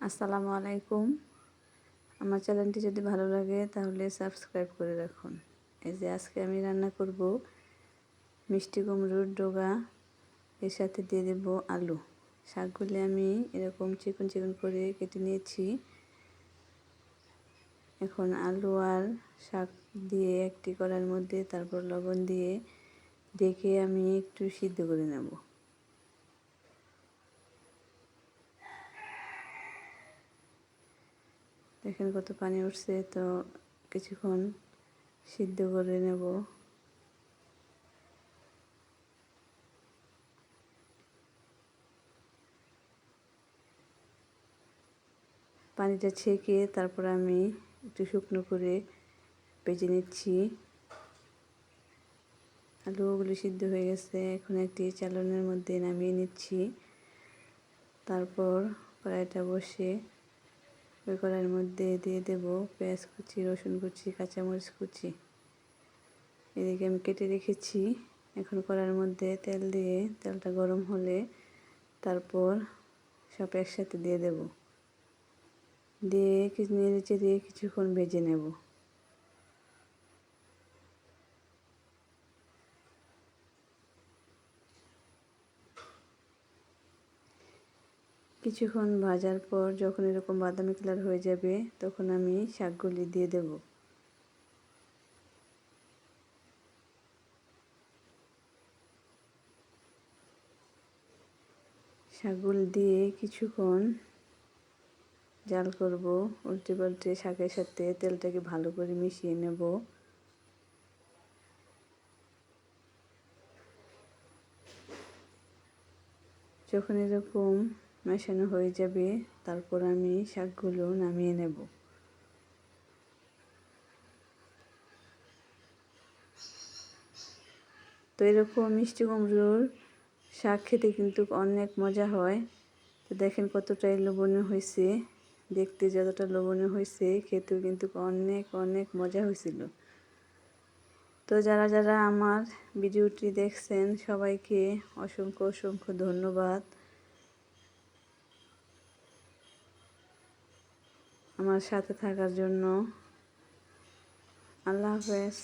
আসসালামু আলাইকুম। আমার চ্যানেলটি যদি ভালো লাগে তাহলে সাবস্ক্রাইব করে রাখুন। এই যে আজকে আমি রান্না করব মিষ্টি কুমড়োর ডগা, এর সাথে দিয়ে দেব আলু। শাকগুলি আমি এরকম চিকন চিকন করে কেটে নিয়েছি। এখন আলু আর শাক দিয়ে একটি কড়াইয়ের মধ্যে তারপর লবণ দিয়ে ঢেকে আমি একটু সিদ্ধ করে নেব। দেখেন কত পানি উঠছে, তো কিছুক্ষণ সিদ্ধ করে নেব। পানিটা ছেঁকে তারপর আমি একটু শুকনো করে ভেজে নিচ্ছি। আলুগুলো সিদ্ধ হয়ে গেছে, এখন একটি চালনের মধ্যে নামিয়ে নিচ্ছি। তারপর কড়াইটা বসে ওই কড়াইয়ের মধ্যে দিয়ে দেব পেঁয়াজ কুচি, রসুন কুচি, কাঁচামরিচ কুচি। এদিকে আমি কেটে রেখেছি। এখন কড়াইয়ের মধ্যে তেল দিয়ে তেলটা গরম হলে তারপর সব একসাথে দিয়ে দেব, দিয়ে নেড়ে চেড়ে কিছুক্ষণ ভেজে নেব। কিছুক্ষণ ভাজার পর যখন এরকম বাদামি কালার হয়ে যাবে তখন আমি শাকগুলি দিয়ে দেব। শাকগুলি দিয়ে কিছুক্ষণ জাল করব, উল্টে পাল্টে শাকের সাথে তেলটাকে ভালো করে মিশিয়ে নেব। যখন এরকম মেশানো হয়ে যাবে তারপর আমি শাকগুলো নামিয়ে নেব। তো এরকম মিষ্টি কুমড়োর শাক খেতে কিন্তু অনেক মজা হয়। তো দেখেন কতটাই লোভনীয় হয়েছে, দেখতে যতটা লোভনীয় হয়েছে খেতেও কিন্তু অনেক অনেক মজা হয়েছিল। তো যারা যারা আমার ভিডিওটি দেখছেন সবাইকে অসংখ্য অসংখ্য ধন্যবাদ আমার সাথে থাকার জন্য। আল্লাহ হাফেজ।